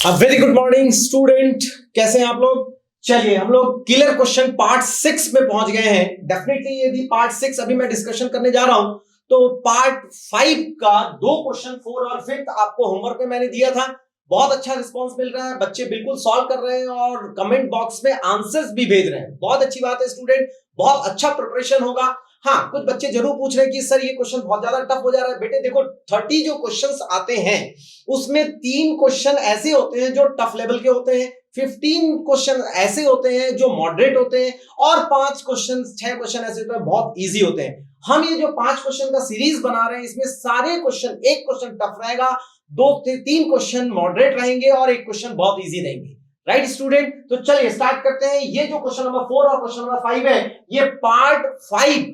Very good morning student, कैसे हैं आप लोग। चलिए हम लोग क्लियर क्वेश्चन पार्ट 6 में पहुंच गए हैं। डेफिनेटली यदि पार्ट 6 अभी मैं डिस्कशन करने जा रहा हूं तो पार्ट 5 का 2 क्वेश्चन 4 और 5 आपको होमवर्क में मैंने दिया था। बहुत अच्छा रिस्पांस मिल रहा है, बच्चे बिल्कुल सॉल्व कर रहे हैं और कमेंट बॉक्स में आंसर्स भी भेज रहे हैं। बहुत अच्छी बात है स्टूडेंट, बहुत अच्छा प्रिपरेशन होगा। हाँ, कुछ बच्चे जरूर पूछ रहे हैं कि सर ये क्वेश्चन बहुत ज्यादा टफ हो जा रहा है। बेटे देखो 30 जो क्वेश्चंस आते हैं उसमें 3 क्वेश्चन ऐसे होते हैं जो टफ लेवल के होते हैं, 15 क्वेश्चन ऐसे होते हैं जो मॉडरेट होते हैं और 5 क्वेश्चन 6 क्वेश्चन ऐसे होते हैं बहुत इजी होते हैं। हम ये जो 5 क्वेश्चन का सीरीज बना रहे हैं इसमें सारे क्वेश्चन, एक क्वेश्चन टफ रहेगा, 2 से 3 क्वेश्चन मॉडरेट रहेंगे और एक क्वेश्चन बहुत इजी रहेंगे। राइट स्टूडेंट, तो चलिए स्टार्ट करते हैं। ये जो क्वेश्चन नंबर 4 और क्वेश्चन नंबर 5 है, ये पार्ट 5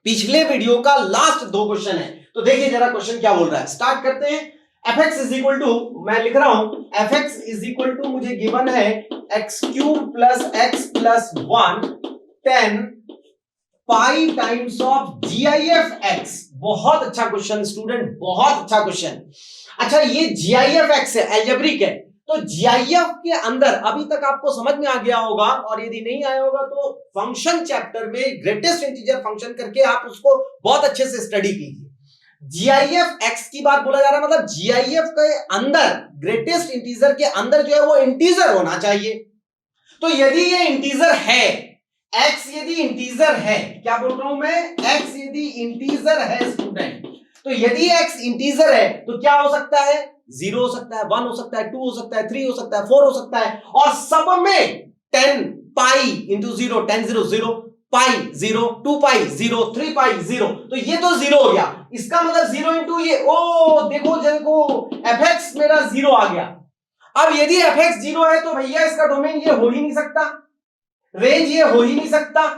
पिछले वीडियो का लास्ट 2 क्वेश्चन है। तो देखिए जरा क्वेश्चन क्या बोल रहा है, स्टार्ट करते हैं। fx इज इक्वल टू, मैं लिख रहा हूं fx इज इक्वल टू, मुझे गिवन है x cube plus x plus 1 10 pi times of GIF x। बहुत अच्छा क्वेश्चन स्टूडेंट, बहुत अच्छा क्वेश्चन। अच्छा ये GIF x है, अलजेब्रिक है, तो GIF के अंदर अभी तक आपको समझ में आ गया होगा और यदि नहीं आया होगा तो फंक्शन चैप्टर में ग्रेटेस्ट इंटीजर फंक्शन करके आप उसको बहुत अच्छे से स्टडी कीजिए। GIF x की बात बोला जा रहा है, मतलब GIF के अंदर ग्रेटेस्ट इंटीजर के अंदर जो है वो इंटीजर होना चाहिए। तो यदि ये इंटीजर है, x यदि इंटीजर है, क्या बोल रहा हूं मैं, x यदि इंटीजर है स्टूडेंट, तो यदि x इंटीजर है तो क्या हो सकता है, 0 हो सकता है, 1 हो सकता है, 2 हो सकता है, 3 हो सकता है, 4 हो सकता है और सब में 10 पाई इंटू 0, 10 0 0 पाई 0, 2 पाई 0, 3 पाई 0, तो ये तो 0 हो गया। इसका मतलब 0 इंटू ये, ओ देखो देखो fx मेरा 0 आ गया। अब यदि fx 0 है तो भैया इसका डोमेन ये हो ही नहीं सकता, रेंज ये हो ही नहीं सकता।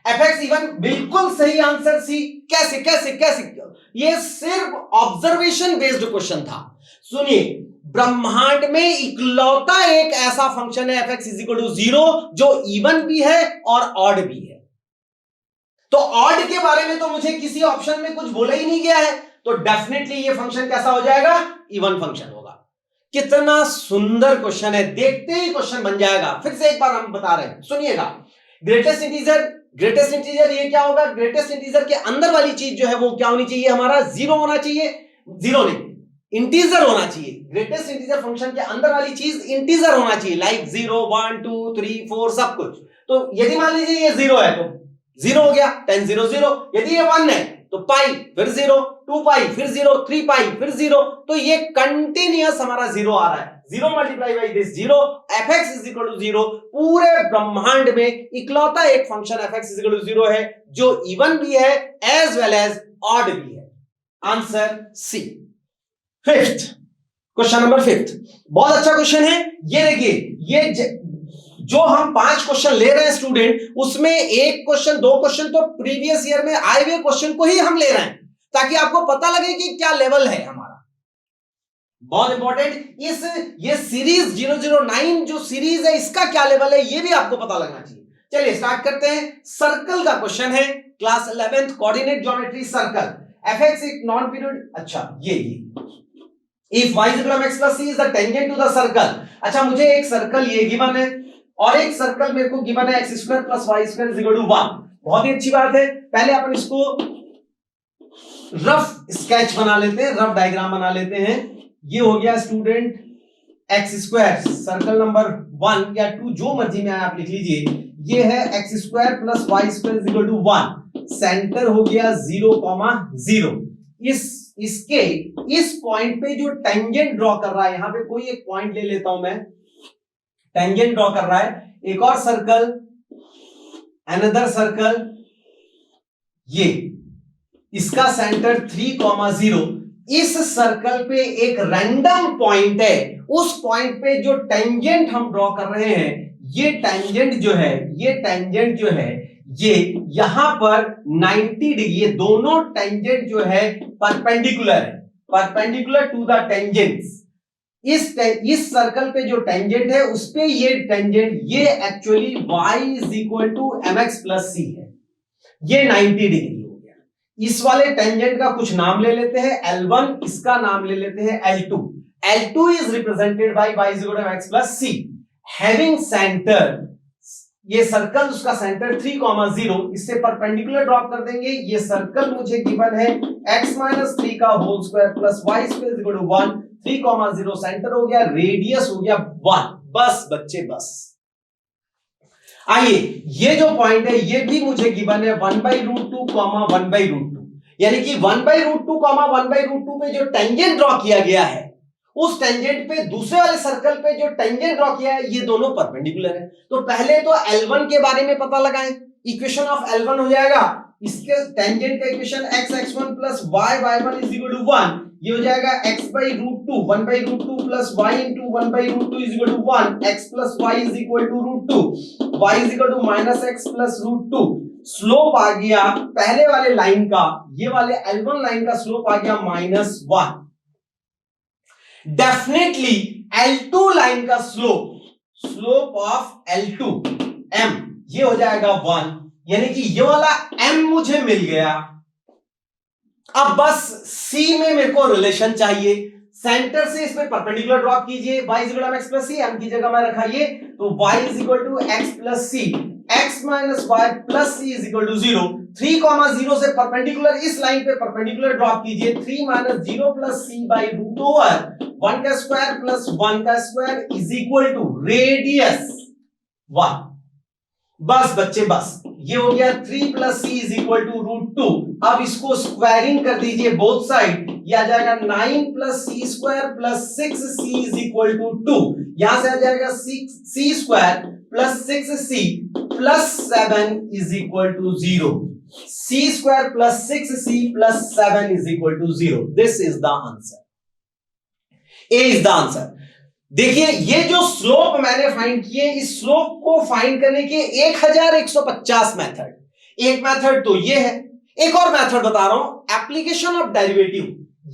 fx इवन बिल्कुल सही आंसर सी। कैसे कैसे कैसे, ये सिर्फ ऑब्जर्वेशन बेस्ड क्वेश्चन था। सुनिए, ब्रह्मांड में इकलौता एक ऐसा फंक्शन है fx इज इक्वल टू 0 जो इवन भी है और ऑड भी है। तो ऑड के बारे में तो मुझे किसी ऑप्शन में कुछ बोला ही नहीं गया है, तो डेफिनेटली ये फंक्शन कैसा हो जाएगा, इवन फंक्शन होगा। कितना सुंदर क्वेश्चन है, देखते ही क्वेश्चन बन जाएगा। फिर से एक बार हम बता रहे हैं, सुनिएगा। ग्रेटेस्ट इंटीजर ये क्या होगा, ग्रेटेस्ट इंटीजर के अंदर वाली चीज जो है वो क्या होनी चाहिए, हमारा 0 होना चाहिए, 0 नहीं इंटीजर होना चाहिए। ग्रेटेस्ट इंटीजर फंक्शन के अंदर वाली चीज इंटीजर होना चाहिए, लाइक 0 1 2 3 4 सब कुछ। तो यदि मान लीजिए ये 0 है तो 0 हो गया, 10 0 0। यदि ये 1 है तो पाई फिर 0, 2 पाई फिर 0, 3 पाई फिर 0, तो ये कंटिन्यूअस हमारा 0 आ रहा है। 0 multiply by this 0, fx is equal to 0। पूरे ब्रह्मांड में इकलौता एक function fx is equal to 0 है जो इवन भी है एज वेल एज ऑड भी है। Answer C. Fifth question number 5 बहुत अच्छा क्वेश्चन है। ये देखिए, ये जो हम 5 क्वेश्चन ले रहे हैं स्टूडेंट, उसमें एक क्वेश्चन 2 क्वेश्चन तो प्रीवियस ईयर में आए हुए क्वेश्चन को ही हम ले रहे हैं ताकि आपको पता लगे कि क्या लेवल है हमारा। बहुत इंपॉर्टेंट, ये सीरीज 009 जो सीरीज है इसका क्या लेवल है ये भी आपको पता लगना चाहिए। चलिए स्टार्ट करते हैं। सर्कल का क्वेश्चन है, class 11th coordinate geometry circle. fx एक नॉन पीरियड, अच्छा ये if y is equal to x plus c is the tangent to the circle। अच्छा मुझे एक सर्कल ये गिवन है और एक सर्कल मेरे को गिवन है x square plus y square is equal to 1। बहुत ही अच्छी बात है। पहले अपन इसको रफ स्केच बना लेते हैं, रफ डायग्राम बना लेते हैं। ये हो गया student x square, circle number 1 या 2 जो मर्जी में आप लिख लीजिए। ये है x square plus y square is equal to 1। Centre हो गया 0,0। इसके इस पॉइंट पे जो टेंजेंट ड्रॉ कर रहा है, यहां पे कोई एक पॉइंट ले लेता हूं मैं, टेंजेंट ड्रॉ कर रहा है। एक और सर्कल, अनदर सर्कल, ये इसका सेंटर 3,0। इस सर्कल पे एक रैंडम पॉइंट है, उस पॉइंट पे जो टेंजेंट हम ड्रॉ कर रहे हैं, ये टेंजेंट जो है, ये टेंजेंट जो है ये यहां पर 90 डिग्री, ये दोनों टेंजेंट जो है परपेंडिकुलर है, परपेंडिकुलर टू द टेंजेंट्स। इस सर्कल पे जो टेंजेंट है उस पे ये टेंजेंट, ये actually y is equal to mx plus c है, ये 90 डिग्री हो गया। इस वाले टेंजेंट का कुछ नाम ले लेते हैं L1, इसका नाम ले लेते हैं L2। L2 is represented by y is equal to x plus c. Having center, ये सर्कल उसका सेंटर 3,0 इससे परपेंडिकुलर ड्रॉप कर देंगे. ये सर्कल मुझे गिवन है x माइनस 3 का whole square plus Y square equal to 1. 3,0 centre हो गया, रेडियस हो गया 1. बस बच्चे बस. आइए ये जो पॉइंट है ये भी मुझे गिवन है 1/√2, 1/√2. यानी कि 1/√2, 1/√2 पे जो टेंजेंट ड्रॉ किया गया है उस टेंजेंट पे दूसरे वाले सर्कल पे जो टेंजेंट ड्रॉ किया है ये दोनों परपेंडिकुलर है. तो पहले तो L1 के बारे में पता लगाएं. इक्वेशन ऑफ L1 हो जाएगा, इसके टेंजेंट का equation x(x1) plus y(y1) is equal to 1. ये हो जाएगा x/√2, 1/√2 plus y into 1/√2 is equal to 1. x plus y is equal to √2, y is equal to minus x plus √2. Slope आ गया पहले वाले लाइन का, ये वाले L1 लाइन का स्लोप आ गया -1. डेफिनेटली L2 लाइन का स्लोप ऑफ L2 m ये हो जाएगा 1. यानी कि ये वाला m मुझे मिल गया. अब बस C में मेरे को रिलेशन चाहिए. सेंटर से इसमें परपेंडिकुलर ड्रॉप कीजिए. y is equal to x plus C, m की जगह मैं रखा ये, तो y is equal to x plus C, x minus y plus C is equal to 0. 3,0 से परपेंडिकुलर इस लाइन पे परपेंडिकुलर ड्रॉप कीजिए. 3 minus 0 plus C by root over 1 का स्क्वायर प्लस 1 का square is equal to radius 1. बस बच्चे बस. ये हो गया 3 plus C is equal to √2. अब इसको स्क्वायरिंग कर दीजिए बोथ साइड. ये आ जाएगा 9 plus c square plus 6 c is equal to 2. यहां से आ जाएगा c square plus 6c plus 7 is equal to 0. C square plus 6c plus 7 is equal to 0. This is the answer. A is the answer. देखिए ये जो slope मैंने find किए, इस स्लोप को फाइंड करने के 1150 मेथड. एक मेथड तो ये है, एक और मेथड बता रहा हूं, एप्लीकेशन ऑफ डेरिवेटिव.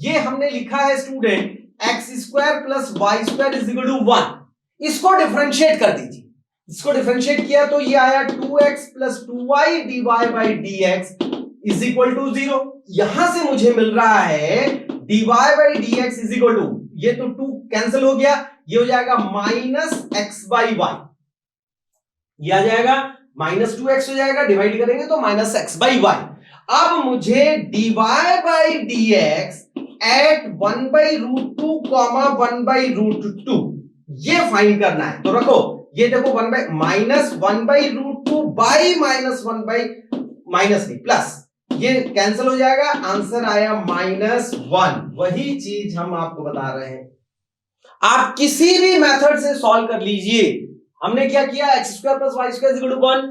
ये हमने लिखा है student X square plus Y square is equal to 1. इसको डिफरेंशिएट कर दीजिए. इसको डिफरेंशिएट किया तो ये आया 2x plus 2y dy by dx is equal to 0. यहां से मुझे मिल रहा है dy by dx is equal to, ये तो 2 कैंसिल हो गया, ये हो जाएगा माइनस एक्स बाई वाई. ये आ जाएगा माइनस 2x हो जाएगा, डिवाइड करेंगे तो माइनस एक्स बाई वाई. अब मुझे dy बाई dx एट 1/√2, 1/√2 ये फाइंड करना है. तो रखो, ये देखो minus 1/√2 by minus 1 by minus नहीं प्लस, ये कैंसिल हो जाएगा, आंसर आया -1. वही चीज हम आपको बता रहे हैं. आप किसी भी मेथड से सॉल्व कर लीजिए. हमने क्या किया, X square plus Y square equal to 1.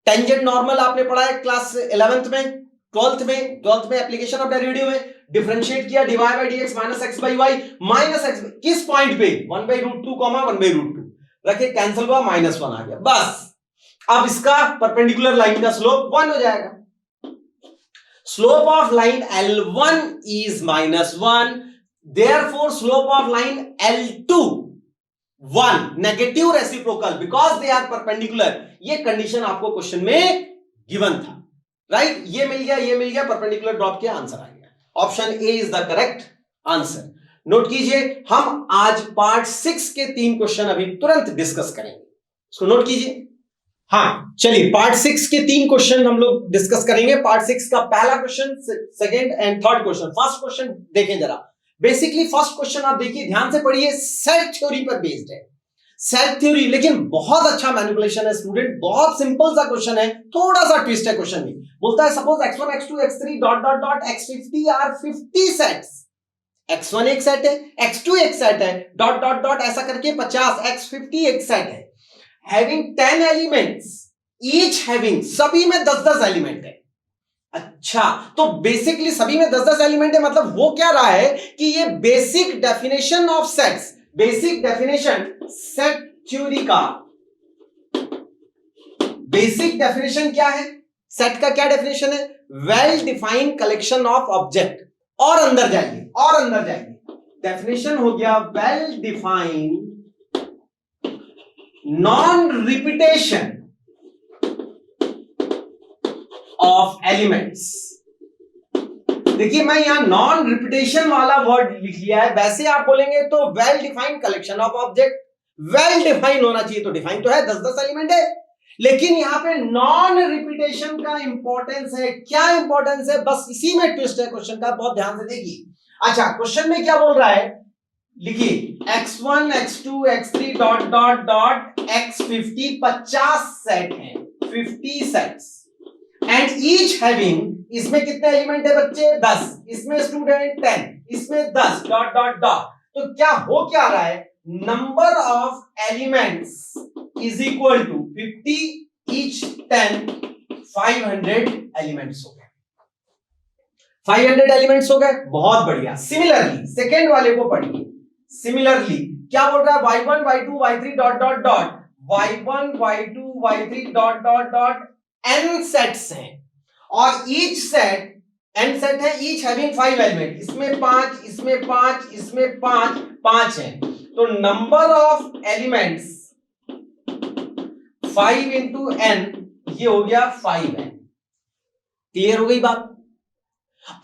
Tangent normal आपने पढ़ा है क्लास 11th में, 12th में एप्लीकेशन ऑफ डेरिवेटिव में. डिफरेंशिएट किया dy by dx minus X by Y, minus X किस पॉइंट पे, 1/√2, 1/√2 रखे, कैंसिल हुआ, -1 आ गया. बस अब इसका परपेंडिकुलर लाइन का स्लोप 1 हो जाएगा. Slope of line L1 is -1. Therefore, slope of line L2 1 negative reciprocal because they are perpendicular. ये कंडीशन आपको क्वेश्चन में गिवन था, राइट. ये मिल गया, परपेंडिकुलर ड्रॉप किया, आंसर आ गया. Option A is the correct answer. Note कीजिए, हम आज पार्ट 6 के 3 क्वेश्चन अभी तुरंत डिस्कस करेंगे. इसको नोट कीजिए. हाँ चलिए, पार्ट 6 के 3 क्वेश्चन हम लोग डिस्कस करेंगे. पार्ट 6 का पहला question, second and third question. First question देखें जरा. बेसिकली फर्स्ट क्वेश्चन आप देखिए, ध्यान से पढ़िए, सेट थ्योरी पर बेस्ड है. सेट थ्योरी, लेकिन बहुत अच्छा मैनिपुलेशन है स्टूडेंट. बहुत सिंपल सा क्वेश्चन है, थोड़ा सा ट्विस्ट है क्वेश्चन में. बोलता है suppose x1 x2 x3 dot dot dot x50 are 50 sets. x1 एक सेट है, x2 एक सेट है, डॉट डॉट डॉट ऐसा करके 50, x50 एक सेट है. हैविंग 10 एलिमेंट्स, ईच हैविंग, सभी में 10-10 एलिमेंट है. अच्छा, तो बेसिकली सभी में 10-10 एलिमेंट है, मतलब वो क्या रहा है कि ये basic definition of sets, basic definition set theory का बेसिक डेफिनेशन क्या है, सेट का क्या डेफिनेशन है, well defined collection of object. और अंदर जाइए, डेफिनेशन हो गया well defined non repetition of elements देखिए मैं यहाँ नॉन रिपीटेशन वाला वर्ड लिख लिया है, वैसे आप बोलेंगे तो well defined collection of object, well defined होना चाहिए, तो डिफाइन तो है, 10-10 एलिमेंट है, लेकिन यहाँ पे नॉन रिपीटेशन का इंपॉर्टेंस है। क्या इंपॉर्टेंस है, बस इसी में ट्विस्ट है क्वेश्चन का, बहुत ध्यान से देखिए। अच्छा, क्वेश्चन में क्या बोल रहा है, लिखिए x1 x2 x3 dot dot dot x50, 50 set हैं, 50 सेट्स, एंड ईच हैविंग, इसमें कितने एलिमेंट है बच्चे, 10, इसमें स्टूडेंट 10, इसमें 10 डॉट डॉट डॉट, तो क्या हो क्या रहा है, number of elements is equal to 50 each 10, 500 elements हो गए, 500 एलिमेंट्स हो गए, बहुत बढ़िया। सिमिलरली सेकेंड वाले को पढ़िए, सिमिलरली क्या बोल रहा है, y1 y2 y3 dot dot dot, y1 y2 y3 dot dot dot n sets हैं, और ईच सेट n सेट है, ईच हैविंग 5 एलिमेंट, इसमें 5, इसमें 5, इसमें 5, 5 है, तो number of elements 5 into n, ये हो गया 5n। क्लियर हो गई बात।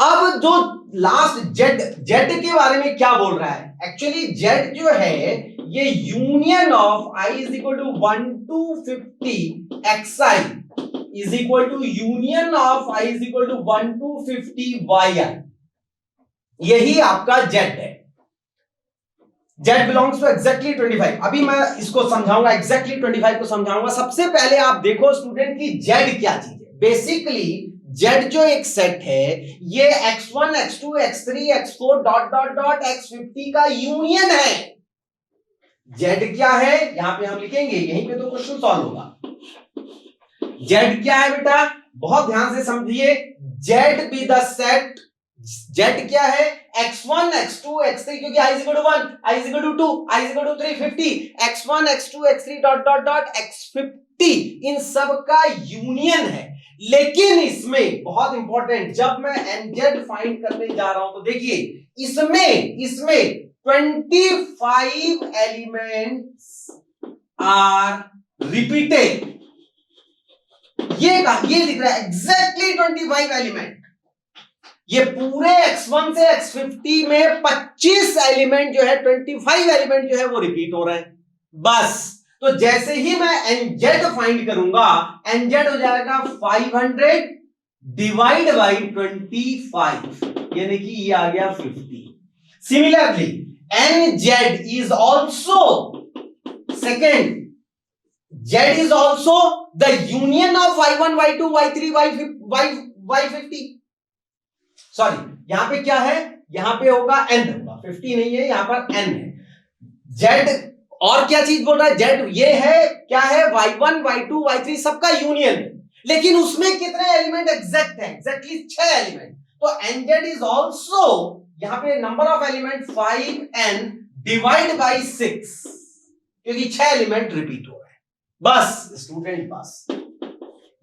अब जो लास्ट जेड, जेड के बारे में क्या बोल रहा है, एक्चुअली जेड जो है ये union of i is equal to 1 to 50 xi is equal to union of i is equal to 1 to 50 yi, यही आपका जेड है। Z belongs to exactly 25। अभी मैं इसको समझाऊंगा, एग्जैक्टली 25 को समझाऊंगा। सबसे पहले आप देखो स्टूडेंट की जेड क्या चीज है। बेसिकली जेड जो एक सेट है ये x1 x2 x3 x4 dot dot dot x50 का यूनियन है। जेड क्या है यहां पे हम लिखेंगे, यहीं पे तो क्वेश्चन सॉल्व होगा। जेड क्या है बेटा, बहुत ध्यान से समझिए, Z be the set, Z क्या है x1 x2 x3, क्योंकि i is equal to 1, i is equal to 2, i is equal to 3, 50, x1 x2 x3 dot dot dot x50 इन सब का यूनियन है। लेकिन इसमें बहुत इंपॉर्टेंट, जब मैं nz फाइंड करने जा रहा हूं तो देखिए इसमें 25 एलिमेंट्स आर रिपीटेड, ये लिख रहा है एग्जैक्टली 25 एलिमेंट। ये पूरे x1 से x50 में 25 एलिमेंट जो है, 25 एलिमेंट जो है वो रिपीट हो रहे हैं बस। तो जैसे ही मैं nz फाइंड करूंगा, nz हो जाएगा 500 डिवाइड बाई 25, यानी कि ये आ गया 50। Similarly nz is also second, z is also the union of y1 y2 y3 y50। Sorry, यहां पे क्या है, यहां पे होगा n होगा, 50 नहीं है, यहां पर n है। z और क्या चीज बोल रहा है, जेड ये है क्या है, y1 y2 y3 सबका यूनियन है, लेकिन उसमें कितने एलिमेंट एग्जैक्ट है, एग्जैक्टली 6 एलिमेंट। तो nz इज ऑल्सो, यहां पे number of element 5n divide by 6, क्योंकि 6 एलिमेंट रिपीट हो रहे हैं बस स्टूडेंट, बस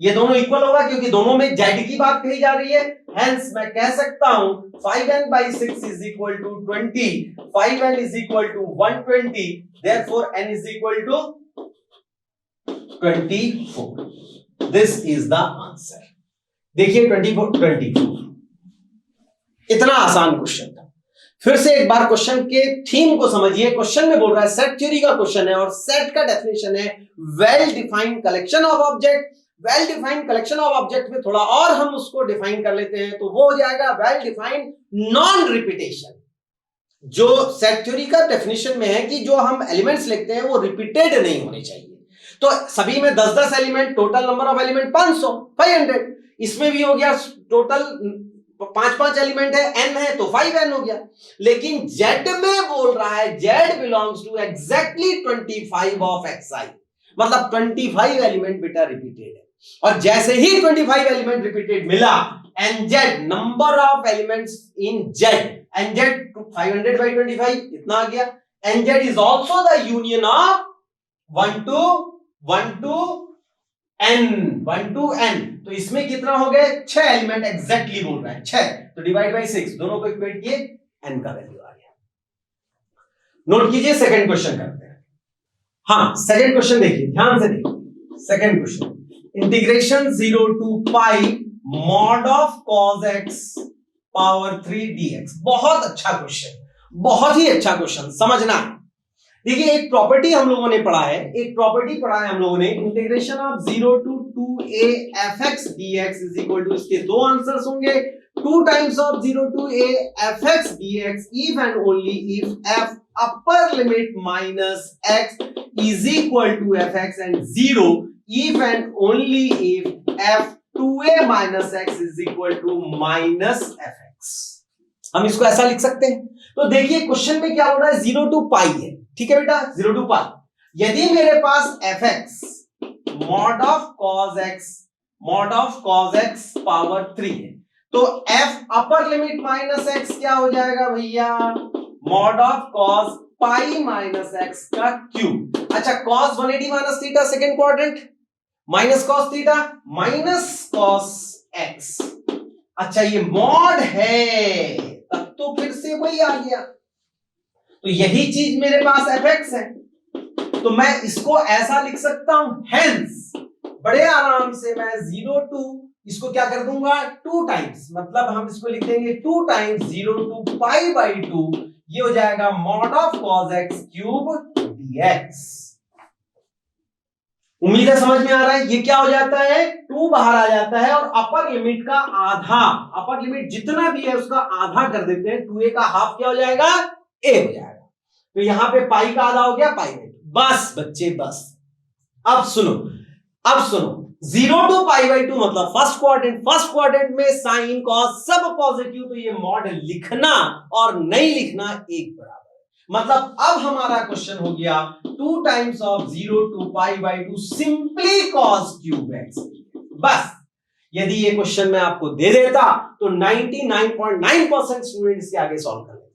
ये दोनों इक्वल होगा क्योंकि दोनों में जेड की बात कही जा रही है। हेंस मैं कह सकता हूं 5n by 6 is equal to 20, 5n is equal to 120, therefore n is equal to 24. This is the answer. देखिए 24 इतना आसान क्वेश्चन था। फिर से एक बार क्वेश्चन के थीम को समझिए। क्वेश्चन में बोल रहा है, सेट थ्योरी का क्वेश्चन है और सेट का डेफिनेशन है well defined collection of object. Well defined collection of object में थोड़ा और हम उसको डिफाइन कर लेते हैं तो वो हो जाएगा वेल डिफाइंड नॉन रिपीटेशन। जो सेट थ्योरी का डेफिनेशन में है कि जो हम एलिमेंट्स लिखते हैं वो रिपीटेड नहीं होने चाहिए। तो सभी में 10-10 element, total number of element 500, 500। इसमें भी हो गया टोटल 5-5 एलिमेंट है, n है तो 5n हो गया। लेकिन z में बोल रहा है z belongs to exactly 25 of xi, मतलब 25 एलिमेंट बेटा रिपीटेड है। और जैसे ही 25 एलिमेंट रिपीटेड मिला, nz number of elements in z, nz 500 by 25 इतना आ गया। nz is also the union of 1 to n, तो इसमें कितना हो गए 6 एलिमेंट एग्जैक्टली बोल रहा है 6, तो डिवाइड बाई 6 दोनों को इक्वेट किए, n का वैल्यू आ गया। नोट कीजिए, सेकंड क्वेश्चन करते हैं। हाँ, सेकंड क्वेश्चन देखिए, ध्यान से देखिए। Second question, integration 0 to pi mod of cos x power 3 dx। बहुत अच्छा क्वेश्चन, बहुत ही अच्छा क्वेश्चन, समझना है। देखिए एक प्रॉपर्टी हम लोगों ने पढ़ा है, एक प्रॉपर्टी पढ़ा है हम लोगों ने, integration of 0 to 2a fx dx is equal to, इसके दो आंसर्स होंगे, 2 times of 0 to a fx dx if and only if f upper limit minus x is equal to fx and 0 if and only if f 2a minus x is equal to minus fx। हम इसको ऐसा लिख सकते हैं। तो देखिए question में क्या हो रहा है, 0 to पाई है, ठीक है बेटा, 0 to पाई। यदि मेरे पास fx mod of cos x power 3 है, तो f upper limit minus x क्या हो जाएगा भैया, mod of cos pi minus x का क्यूब। अच्छा cos 180 minus theta second quadrant minus cos theta minus cos x। अच्छा ये मॉड है, तब तो फिर से वही आ गया। तो यही चीज मेरे पास fx है, तो मैं इसको ऐसा लिख सकता हूं, हेंस बड़े आराम से मैं 0 to इसको क्या कर दूंगा 2 टाइम्स, मतलब हम इसको लिख देंगे 2 टाइम्स 0 to पाई बाई 2, ये हो जाएगा mod of cos x cube dx। उम्मीद है समझ में आ रहा है। ये क्या हो जाता है, 2 बाहर आ जाता है और अपर लिमिट का आधा, अपर लिमिट जितना भी है उसका आधा कर देते हैं, 2a का हाफ क्या हो जाएगा, a हो जाएगा। तो यहां पे पाई का आधा हो गया पाई बाई 2। बस बच्चे बस, अब सुनो 0 to पाई बाई 2 मतलब फर्स्ट क्वाड्रेंट में साइन कॉस सब पॉजिटिव, तो ये मॉड लिखना और नहीं लिखना एक बराबर है। मतलब अब हमारा क्वेश्चन हो गया 2 times of 0 to pi by 2 simply cos cube x। बस यदि ये क्वेश्चन मैं आपको दे देता तो 99.9% स्टूडेंट इसके आगे सॉल्व कर लेते।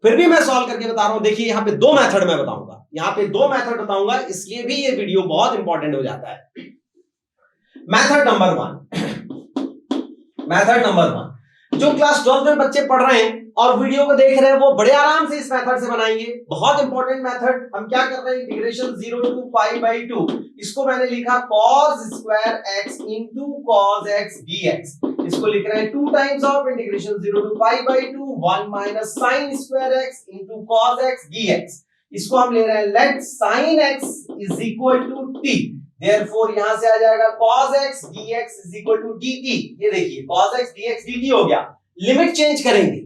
फिर भी मैं सॉल्व करके बता रहा हूं। देखिए यहां पे दो मेथड मैं बताऊंगा, यहां पे दो मेथड बताऊंगा, इसलिए भी ये वीडियो बहुत इंपॉर्टेंट हो जाता है। मेथड नंबर 1, जो क्लास 12 में बच्चे पढ़ रहे हैं और वीडियो को देख रहे हैं वो बड़े आराम से इस मेथड से बनाएंगे। बहुत इंपॉर्टेंट मेथड। हम क्या कर रहे हैं, इंटीग्रेशन 0 to पाई बाई 2, इसको मैंने लिखा cos square x into cos x dx। इसको लिख रहे हैं 2 times of integration 0 to pi by 2 1 minus sin square x into cos x dx। इसको हम ले रहे हैं late sin x is equal to t, therefore यहां से आ जाएगा cos x dx is equal to dt। ये देखिए cos x dx dt हो गया। लिमिट चेंज करेंगे,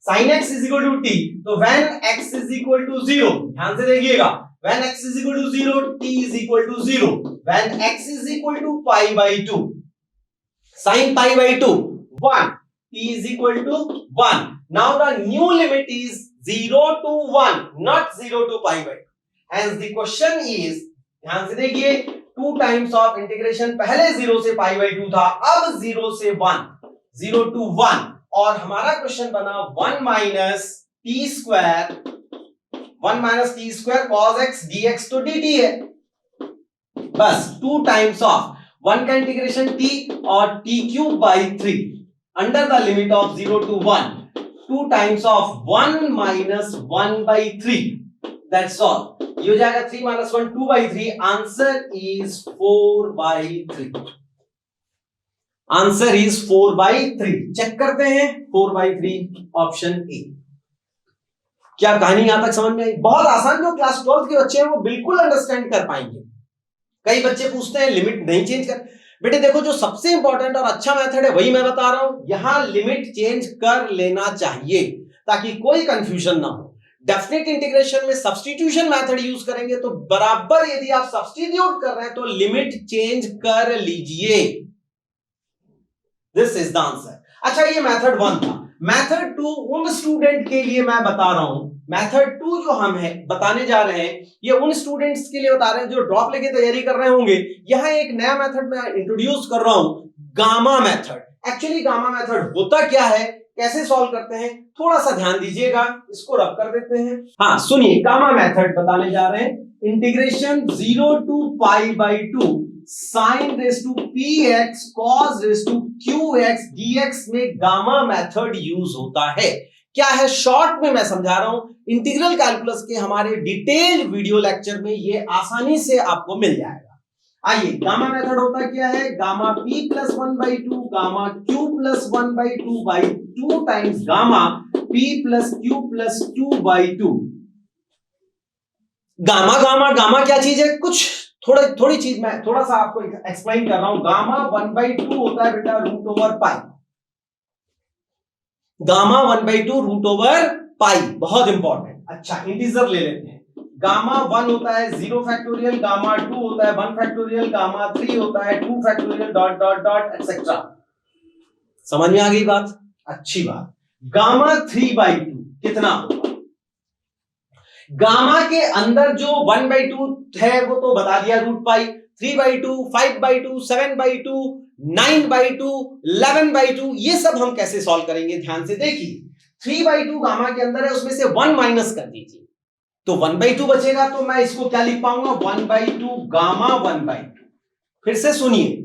sin x is equal to t, तो when x is equal to 0, ध्यान से देखिएगा, when x is equal to 0 t is equal to 0, when x is equal to pi by 2 sin pi by 2 1, t is equal to 1। now the new limit is 0 to 1, not 0 to pi by 2। hence the question is, ध्यान से देखिए, 2 times of integration पहले 0 से पाई by 2 था, अब 0 से 1, 0 to 1, और हमारा क्वेश्चन बना 1 minus T square cos x dx तो dt है। बस 2 टाइम्स ऑफ 1 का इंटीग्रेशन t और t cube by 3 under the limit of 0 to 1, 2 times of 1 minus 1 by 3, that's all. ये हो जाएगा 3 minus 1 2 by 3, answer is 4 by 3। Answer is 4 by 3। Check करते हैं 4 बाई 3 ऑप्शन ए। क्या कहानी यहां तक समझ में आई? बहुत आसान। जो क्लास 12 के बच्चे हैं वो बिल्कुल अंडरस्टैंड कर पाएंगे। कई बच्चे पूछते हैं लिमिट नहीं चेंज कर, बेटे देखो जो सबसे इंपॉर्टेंट और अच्छा मेथड है वही मैं बता रहा हूं। यहां लिमिट चेंज कर लेना चाहिए ताकि कोई कंफ्यूजन ना हो। डेफिनेट इंटीग्रेशन में सब्स्टिट्यूशन मेथड यूज करेंगे तो बराबर, यदि आप सब्स्टिट्यूट कर रहे हैं तो लिमिट चेंज कर लीजिए। This is the answer. अच्छा ये मेथड 1 था। मेथड 2 उन स्टूडेंट के लिए मैं बता रहा हूं। मेथड 2 जो हम है बताने जा रहे हैं ये उन स्टूडेंट्स के लिए बता रहे हैं जो ड्रॉप लेके तैयारी कर रहे होंगे। यहां एक नया मेथड मैं इंट्रोड्यूस कर रहा हूं, gamma method. Actually gamma method होता क्या है, कैसे सॉल्व करते हैं, थोड़ा सा ध्यान दीजिएगा। इसको रब कर देते हैं। हाँ सुनिए, गामा मेथड बताने जा रहे हैं। Integration 0 to pi by 2 sin raise to px cos raise to qx dx में गामा मेथड यूज होता है। क्या है, शॉर्ट में मैं समझा रहा हूं। इंटीग्रल कैलकुलस के हमारे डिटेल्ड वीडियो लेक्चर में ये आसानी से आपको मिल जाएगा। आइए गामा मेथड होता क्या है, gamma p plus 1/2 gamma q plus 1/2 by 2 times gamma p plus q plus 2/2। Gamma gamma gamma क्या चीज है, कुछ थोड़ी चीज मैं थोड़ा सा आपको एक्सप्लेन कर रहा हूं। गामा 1/2 होता है बेटा root over pi, gamma 1/2 root over pi, बहुत इंपॉर्टेंट। अच्छा इंटीजर ले लेते हैं, गामा 1 होता है 0 फैक्टोरियल, गामा 2 होता है 1 फैक्टोरियल, गामा 3 होता है 2 factorial dot dot dot etcetera. समझ में आ गई बात, अच्छी बात। गामा 3/2 कितना होगा, गामा के अंदर जो 1/2 है वो तो बता दिया रूट पाई, 3/2 5/2 7/2 9/2 11/2, ये सब हम कैसे सॉल्व करेंगे, ध्यान से देखिए। 3/2 गामा के अंदर है, उसमें से 1 माइनस कर दीजिए तो 1/2 बचेगा, तो मैं इसको क्या लिख पाऊंगा 1/2 गामा 1/2। फिर से सुनिए,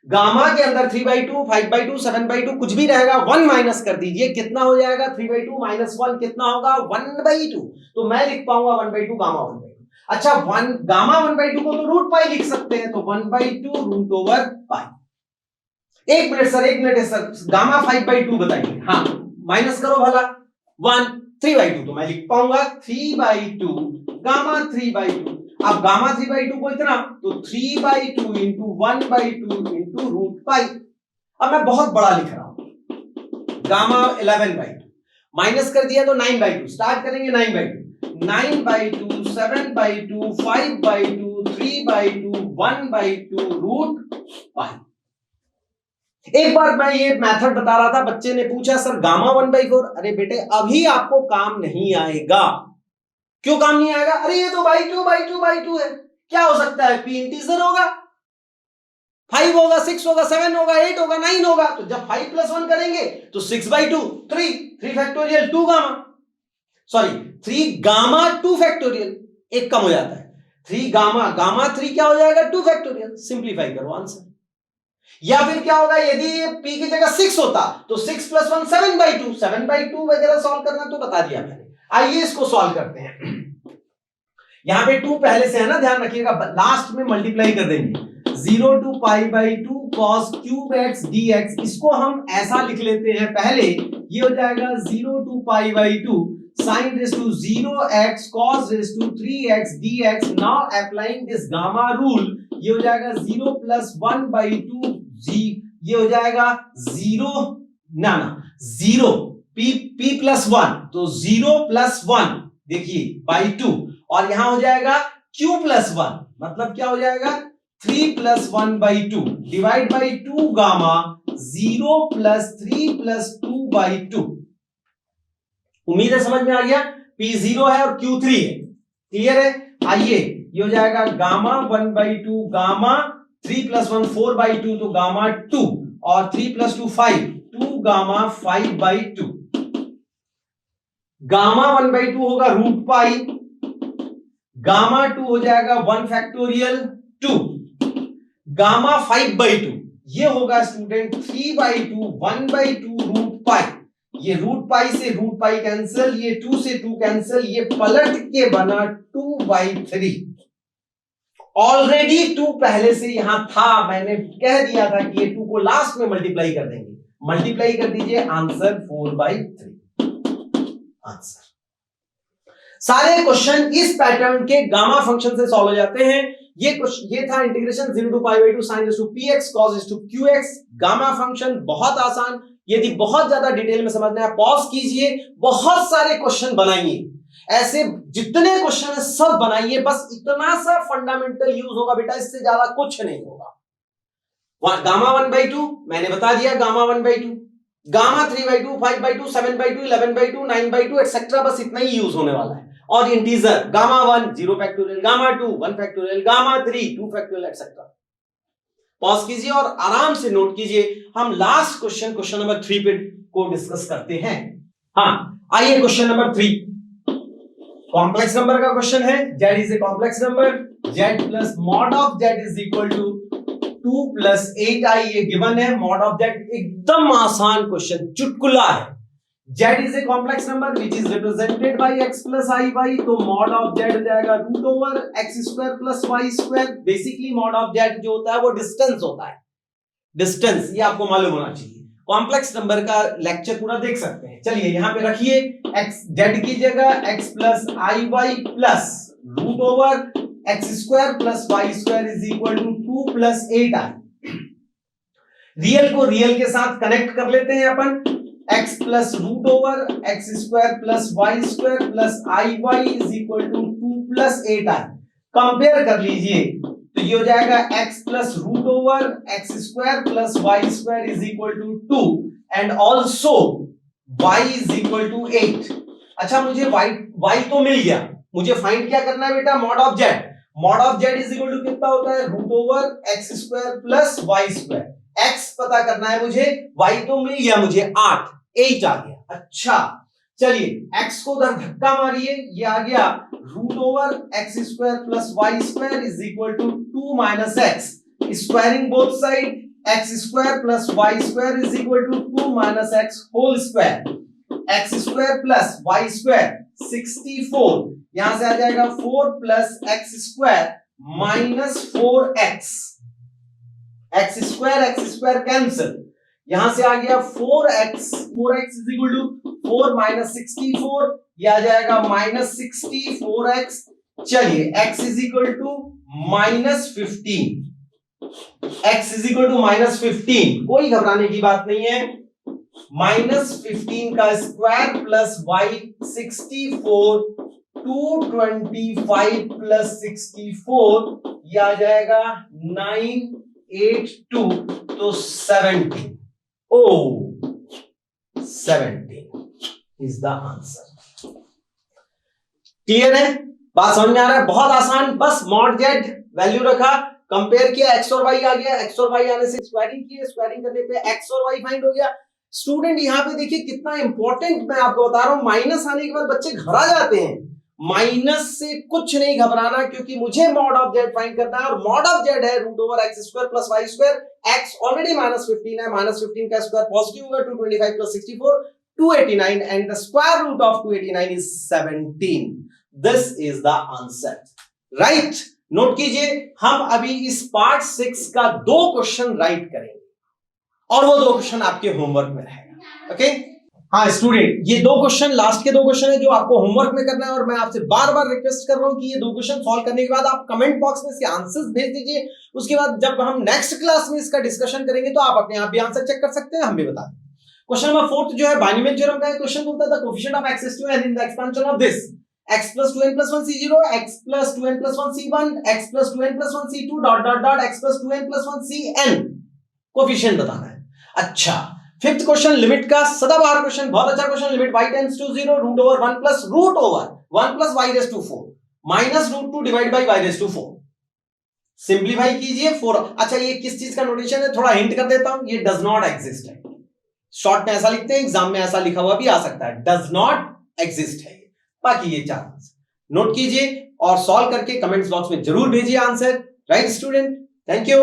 गामा के अंदर 3/2 5/2 7/2 कुछ भी रहेगा, 1 माइनस कर दीजिए, कितना हो जाएगा 3/2 माइनस 1 कितना होगा 1/2, तो मैं लिख पाऊंगा 1/2 गामा 1/2। अच्छा गामा 1/2 को तो रूट पाई लिख सकते हैं, तो 1/2 रूट ओवर पाई। एक मिनट सर, एक मिनट है सर, गामा 5/2 बताइए, हाँ माइनस करो भला 1 3/2, तो मैं लिख पाऊंगा 3/2 गामा 3/2। अब गामा 3/2 को इतना, तो 3/2 इंटू 1/2 इंटू रूट पाई। अब मैं बहुत बड़ा लिख रहा हूं, गामा 11/2 माइनस कर दिया तो 9/2, स्टार्ट करेंगे 9/2 9/2 7/2 5/2 3/2 1/2 रूट पाई। एक बार मैं ये मेथड बता रहा था, बच्चे ने पूछा सर गामा 1/4, अरे बेटे अभी आपको काम नहीं आएगा। क्यों काम नहीं आएगा, अरे ये तो बाई टू है, क्या हो सकता है, पी इंटीजर होगा, 5 होगा 6 होगा 7 होगा 8 होगा 9 होगा, तो जब 5 प्लस 1 करेंगे तो 6/2 3 factorial 2 gamma, sorry 3 gamma 2 factorial, एक कम हो जाता है, 3 गामा गामा 3 क्या हो जाएगा 2 फैक्टोरियल, सिंप्लीफाई करो आंसर। या फिर क्या होगा, यदि p की जगह 6 होता तो 6 प्लस 1 7/2 वगैरह सॉल्व करना तो बता दिया मैंने। आइए इसको सॉल्व करते हैं। यहां पे 2 पहले से है ना, ध्यान रखिएगा, लास्ट में मल्टीप्लाई कर देंगे, 0 to π/2 cos cube x dx, इसको हम ऐसा लिख लेते हैं पहले, ये हो जाएगा 0 to π/2 sin raised to 0x cos raised to 3x dx। now applying this gamma rule, ये हो जाएगा 0 plus 1/2 ये हो जाएगा 0 ना 0 p plus 1, तो 0 plus 1 देखिए बाई 2, और यहां हो जाएगा q plus 1, मतलब क्या हो जाएगा 3 plus 1/2 divide by 2 gamma 0 plus 3 plus 2/2। उम्मीद है समझ में आ गया, p 0 है और q 3 है, क्लियर है। आइए ये हो जाएगा गामा 1/2 गामा 3 plus 1 4/2, तो गामा 2, और 3 plus 2 5 2 गामा 5/2। गामा 1/2 होगा रूट पाई, गामा 2 हो जाएगा 1 फैक्टोरियल 2, गामा 5/2 ये होगा स्टूडेंट 3/2 1/2 रूट पाई। ये रूट पाई से रूट पाई कैंसिल, ये 2 से 2 कैंसिल, ये पलट के बना 2/3। ऑलरेडी 2 पहले से यहां था, मैंने कह दिया था कि ये 2 को लास्ट में मल्टीप्लाई कर देंगे, मल्टीप्लाई कर दीजिए, आंसर 4/3 आंसर। सारे क्वेश्चन इस पैटर्न के गामा फंक्शन से सॉल्व हो जाते हैं। ये था integration 0 to π/2 sin raised to px cos raised to qx, gamma function बहुत आसान। यदि बहुत ज्यादा डिटेल में समझना है पॉज कीजिए, बहुत सारे क्वेश्चन बनाइए, ऐसे जितने क्वेश्चन है सब बनाइए, बस इतना सा फंडामेंटल यूज होगा बेटा, इससे ज्यादा कुछ नहीं होगा। गामा 1/2 मैंने बता दिया, गामा 1/2 गामा 3/2 5/2 7/2 11/2 9/2 एक्सेट्रा, बस इतना ही यूज होने वाला है। और integer gamma 1 0 factorial, gamma 2 1 factorial, gamma 3 2 factorial etcetera. Pause कीजिए और आराम से नोट कीजिए, हम लास्ट क्वेश्चन नंबर 3 पे को डिस्कस करते हैं। हाँ आइए क्वेश्चन नंबर 3, कॉम्प्लेक्स नंबर का क्वेश्चन है। z is a complex number, z plus mod of z is equal to 2 plus 8i, ये गिवन है। मॉड ऑफ z एकदम आसान क्वेश्चन, चुटकुला है, z is a complex number which is represented by x plus iy, तो mod of z हो जाएगा root over x square plus y square. Basically mod of z जो होता है वो डिस्टेंस होता है, डिस्टेंस, ये आपको मालूम होना चाहिए। कॉम्प्लेक्स नंबर का लेक्चर पूरा देख सकते हैं। चलिए यहाँ पे रखिए x z की जगह x plus i y plus root over x square plus Y square is equal to 2 plus 8i। Real को रियल के साथ कनेक्ट कर लेते हैं अपन, x plus root over x square plus Y square plus i y is equal to 2 plus 8i। Compare कर लीजिए तो ये हो जाएगा x plus root over x square plus Y square is equal to 2 and also y is equal to 8। अच्छा मुझे y तो मिल गया, मुझे फाइंड क्या करना है बेटा, mod of z। Mod of z is equal to कितना होता है, root over x square plus Y square. x पता करना है मुझे, y तो मिल गया मुझे 8 आ गया। अच्छा चलिए x को उधर धक्का मारिए, ये आ गया root over x square plus Y square is equal to 2 minus x. Squaring both side, x square plus Y square is equal to 2 minus x whole square. X square plus Y square 64, यहां से आ जाएगा 4 plus x square minus 4x। X square cancel, यहां से आ गया 4x is equal to 4 minus 64, ये आ जाएगा माइनस 64x। चलिए x is equal to minus 15, x is equal to minus 15, कोई घबराने की बात नहीं है। माइनस 15 का स्क्वायर प्लस y 64, 225 प्लस 64, ये आ जाएगा 982, तो 17। Oh, 17 is the answer। Clear है, बात समझ में आ रहा है, बहुत आसान। बस मॉड जेड वैल्यू रखा, कंपेयर किया, x और y आ गया, x और y आने से स्क्वायरिंग की, स्क्वायरिंग करने पे x और y फाइंड हो गया। स्टूडेंट यहाँ पे देखिए कितना इंपॉर्टेंट मैं आपको बता रहा हूं, माइनस आने के बाद बच्चे घबरा जाते हैं। माइनस से कुछ नहीं घबराना, क्योंकि मुझे मॉड ऑफ जेड फाइंड करना है और मॉड ऑफ जेड है root over x square plus Y square. X already minus 15 है, माइनस 15 का स्क्वायर पॉजिटिव होगा, 225 plus 64 289 and the square root of 289 is 17। This is the answer, right. Note कीजिए, हम अभी इस पार्ट 6 का 2 क्वेश्चन राइट करेंगे और वो 2 क्वेश्चन आपके होमवर्क में रहेगा। ओके हाँ स्टूडेंट, ये 2 क्वेश्चन लास्ट के 2 क्वेश्चन है जो आपको होमवर्क में करना है, और मैं आपसे बार बार रिक्वेस्ट कर रहा हूं कि ये 2 क्वेश्चन सॉल्व करने के बाद आप कमेंट बॉक्स में इसके आंसर्स भेज दीजिए। उसके बाद जब हम नेक्स्ट क्लास में इसका डिस्कशन करेंगे तो आप अपने आप भी आंसर चेक कर सकते हैं, हम भी बता दें। क्वेश्चन नंबर 4 जो है बाइनोमियल थ्योरम का है। क्वेश्चन बोलता है the coefficient of x to n in the expansion of this x plus 2n plus 1 c0, x plus 2n plus 1 c1, x plus 2n plus 1 c2 dot dot dot x plus 2n plus 1 cn coefficient बताना है। अच्छा, 5th question limit का सदाबहार question, बहुत अच्छा question. Limit y tends to 0 root over 1 plus y raise to 4 minus root 2 divide by y raise to 4। Simplify कीजिए 4। अच्छा, ये किस चीज का नोटेशन है, थोड़ा हिंट कर देता हूं, ये डज नॉट एग्जिस्ट है। शॉर्ट में ऐसा लिखते हैं, एग्जाम में ऐसा लिखा हुआ भी आ सकता है, डज नॉट एग्जिस्ट है। बाकी ये 4 आंसर नोट कीजिए और सॉल्व करके कमेंट्स बॉक्स में जरूर भेजिए answer. Right student, thank you.